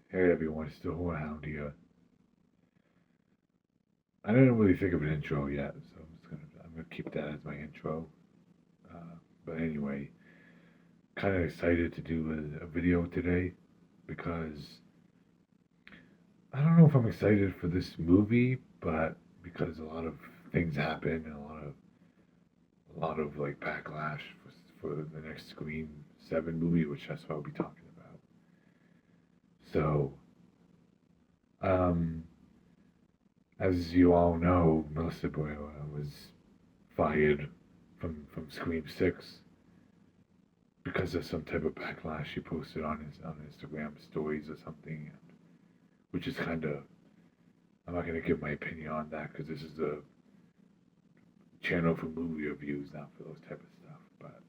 Hey everyone, still Hound here. I didn't really think of an intro yet, so I'm gonna keep that as my intro. But anyway, kind of excited to do a video today because I don't know if I'm excited for this movie, but because a lot of things happen and a lot of like backlash for the next Scream 7 movie, which that's what I'll be talking about. So, um, as you all know, Melissa Barrera was fired from Scream 6 because of some type of backlash she posted on Instagram stories or something, which is kind of I'm not gonna give my opinion on that because this is a channel for movie reviews, not for those type of stuff. But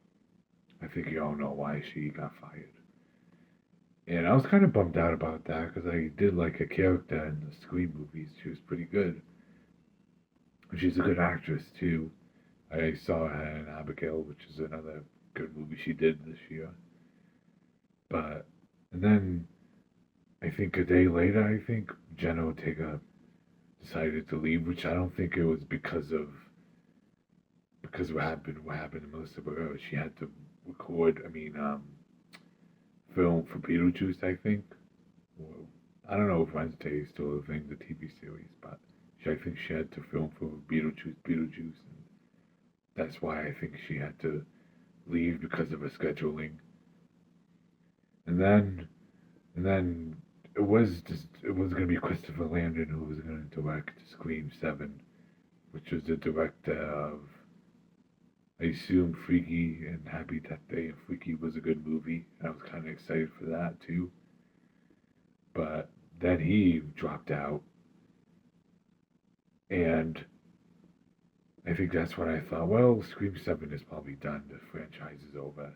I think you all know why she got fired, and I was kind of bummed out about that because I did like a character in the Scream movies. She was pretty good. She's a good actress too. I saw her in Abigail, which is another good movie she did this year. But and then I think a day later, I think Jenna Ortega decided to leave, which I don't think it was because what happened to Melissa Barrera. She had to record, film for Beetlejuice, I think. Well, I don't know if Wednesday is still a thing, the TV series, but I think she had to film for Beetlejuice, and that's why I think she had to leave because of her scheduling. And then and then it was gonna be Christopher Landon who was gonna direct Scream 7, which was the director of I assume Freaky and Happy Death Day, and Freaky was a good movie. I was kind of excited for that too. But then he dropped out, and I think that's when I thought, well, Scream 7 is probably done. The franchise is over.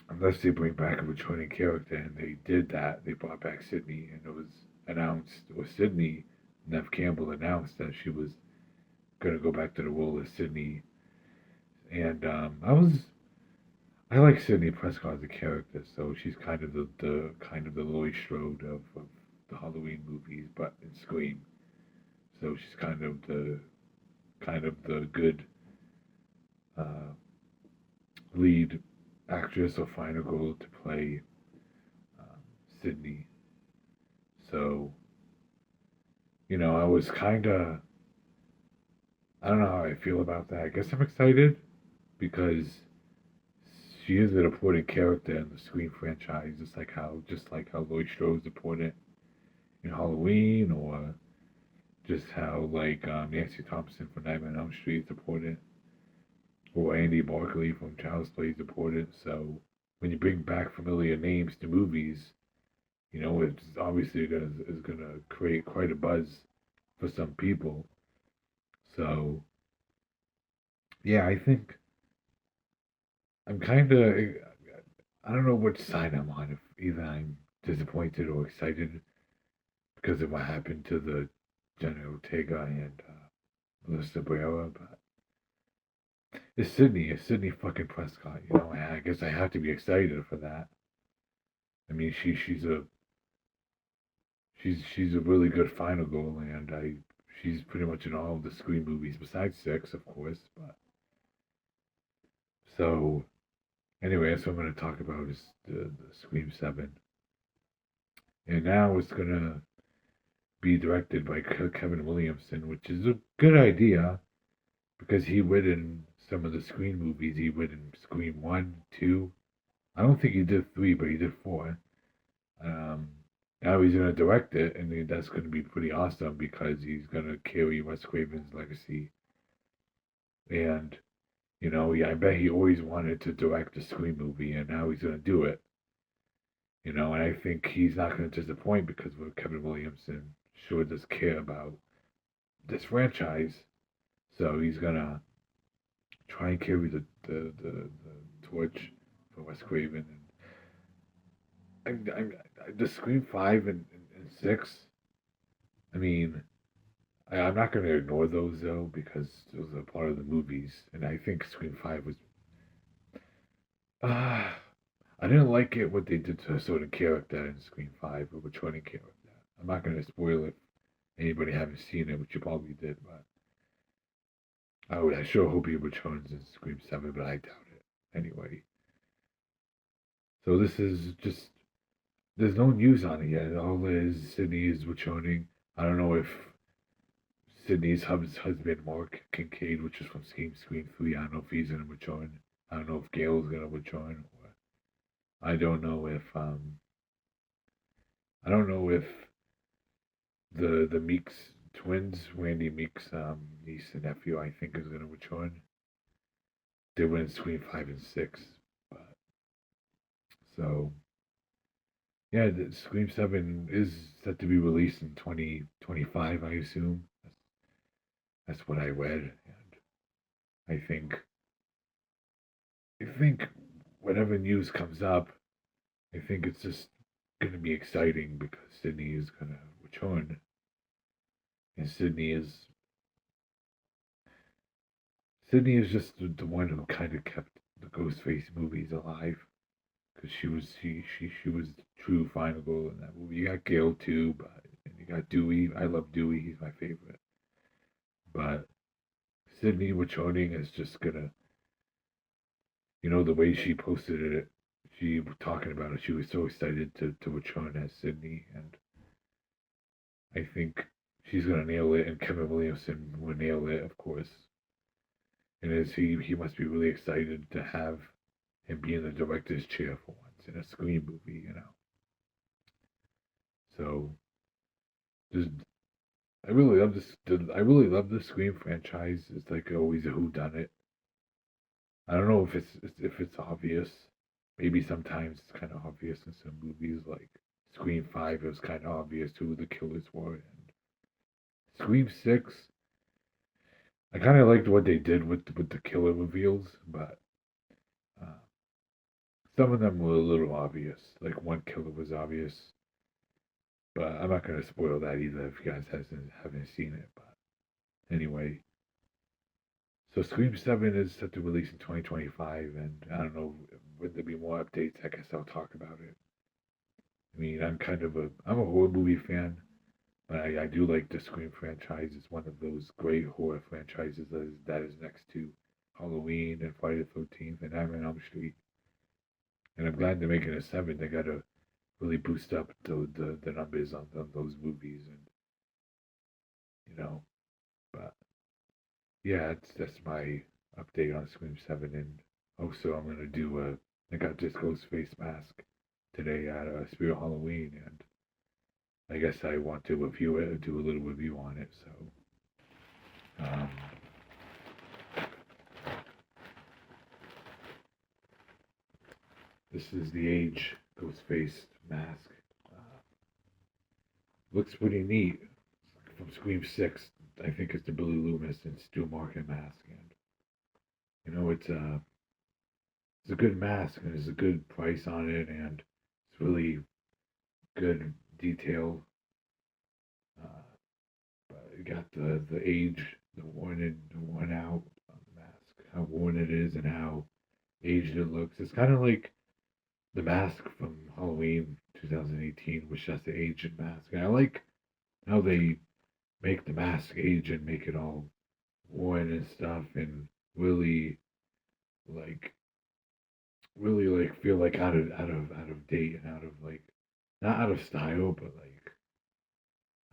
Unless they bring back a returning character, and they did that. They brought back Sydney, and it was announced, or Sydney, Nev Campbell announced that she was going to go back to the role of Sydney. And I like Sydney Prescott as a character, so she's kind of the Laurie Strode of the Halloween movies, but in Scream. So she's kind of the good uh, lead actress or final girl to play um, Sydney. So I was I don't know how I feel about that. I guess I'm excited because she is an important character in the Scream franchise, just like how Lloyd Strode's important in Halloween, or just how like Nancy Thompson from Nightmare on Elm Street is important, or Andy Barkley from Child's Play is important. So when you bring back familiar names to movies, it's obviously gonna create quite a buzz for some people. So yeah, I think I'm kind of I don't know which side I'm on. If either I'm disappointed or excited because of what happened to the Jenna Ortega and Melissa Barrera, but it's Sydney fucking Prescott. I guess I have to be excited for that. I mean, she's a really good final girl, and she's pretty much in all of the Scream movies besides six, of course. But so anyway, that's what I'm going to talk about is the Scream 7, and now it's gonna be directed by Kevin Williamson, which is a good idea because he written some of the Scream movies. He written Scream 1, 2. I don't think he did 3, but he did 4. Um, Now he's going to direct it, and that's going to be pretty awesome because he's going to carry Wes Craven's legacy. And, yeah, I bet he always wanted to direct a Scream movie, and now he's going to do it. And I think he's not going to disappoint because Kevin Williamson sure does care about this franchise. So he's going to try and carry the torch for Wes Craven. The Scream 5 and 6, I mean, I'm not going to ignore those though because those are part of the movies. And I think Scream 5 was. Uh, I didn't like it what they did to a certain character in Scream 5, a returning character. I'm not going to spoil it if anybody haven't seen it, which you probably did, but I sure hope he returns in Scream 7, but I doubt it. Anyway, so this is just, there's no news on it yet. All is Sydney is returning. I don't know if Sydney's husband, Mark Kincaid, which is from Scream 3, I don't know if he's going to return. I don't know if Gail's going to return. Or I don't know if, I don't know if the Meeks twins, Randy Meeks, niece and nephew, I think is going to return. They were in Scream 5 and 6. But, so, yeah, the Scream 7 is set to be released in 2025, I assume. That's what I read. And I think whatever news comes up, I think it's just going to be exciting because Sydney is going to return. And Sydney is just the one who kind of kept the Ghostface movies alive because she was the true final girl in that movie. You got Gail too, but and you got Dewey. I love Dewey; he's my favorite. But Sydney returning is just gonna, the way she posted it, she was talking about it. She was so excited to return as Sydney, and I think she's gonna nail it. And Kevin Williamson will nail it, of course. And as he must be really excited to have him be in the director's chair for once in a Scream movie. So just I really love this. I really love the Scream franchise. It's like always a whodunit. I don't know if it's obvious. Maybe sometimes it's kind of obvious in some movies, like Scream 5. It was kind of obvious who the killers were, and Scream 6. I kind of liked what they did with the killer reveals, but uh, some of them were a little obvious. Like one killer was obvious, but I'm not going to spoil that either if you guys haven't seen it. But anyway, so Scream 7 is set to release in 2025, and I don't know, would there be more updates? I guess I'll talk about it. I mean, I'm a horror movie fan, but I do like the Scream franchise. It's one of those great horror franchises that is next to Halloween and Friday the 13th and Nightmare on Elm Street. And I'm glad they're making a 7. They got to really boost up the numbers on those movies, and you know, but yeah, that's my update on Scream 7. And also, I'm gonna I got this Ghostface mask today at Spirit Halloween, and I guess I want to review it, do a little review on it. So, um, this is the Aged Ghostface mask. Uh, Looks pretty neat. From Scream 6, I think it's the Billy Loomis and Stu Market mask, and it's a good mask, and there's a good price on it, and it's really good detail. Uh, but you got the age, the worn out on the mask, how worn it is, and how aged it looks. It's kind of like the mask from Halloween 2018, which has the aged mask. And I like how they make the mask age and make it all worn and stuff, and really like really feel like out of date and out of like not out of style, but like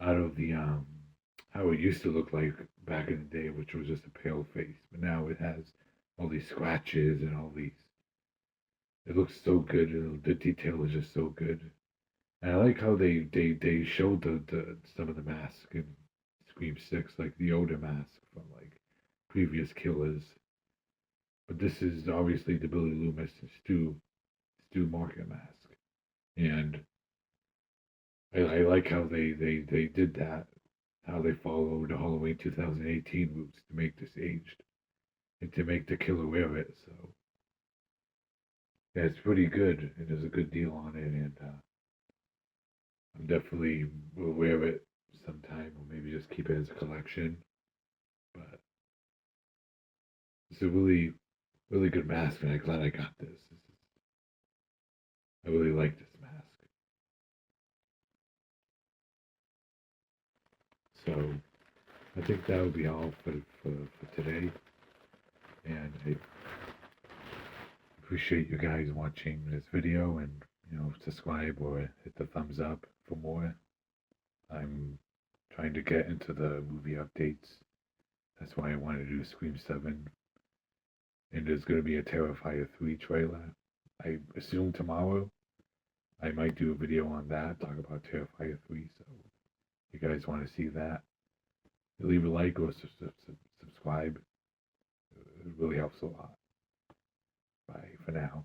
out of the how it used to look like back in the day, which was just a pale face. But now it has all these scratches and all these. It looks so good. And the detail is just so good. And I like how they showed the some of the masks in Scream 6, like the Yoda mask from like previous killers. But this is obviously the Billy Loomis and Stu Market mask. And I like how they did that, how they followed the Halloween 2018 roots to make this aged and to make the killer wear it. So yeah, it's pretty good, and there's a good deal on it, and I'm definitely will wear it sometime, or maybe just keep it as a collection. But it's a really good mask, and I'm glad I got this. I really like this mask. So I think that would be all for today. And I appreciate you guys watching this video and, subscribe or hit the thumbs up for more. I'm trying to get into the movie updates. That's why I wanted to do Scream 7. And there's going to be a Terrifier 3 trailer. I assume tomorrow I might do a video on that, talk about Terrifier 3. So if you guys want to see that, leave a like or subscribe. It really helps a lot. Bye for now.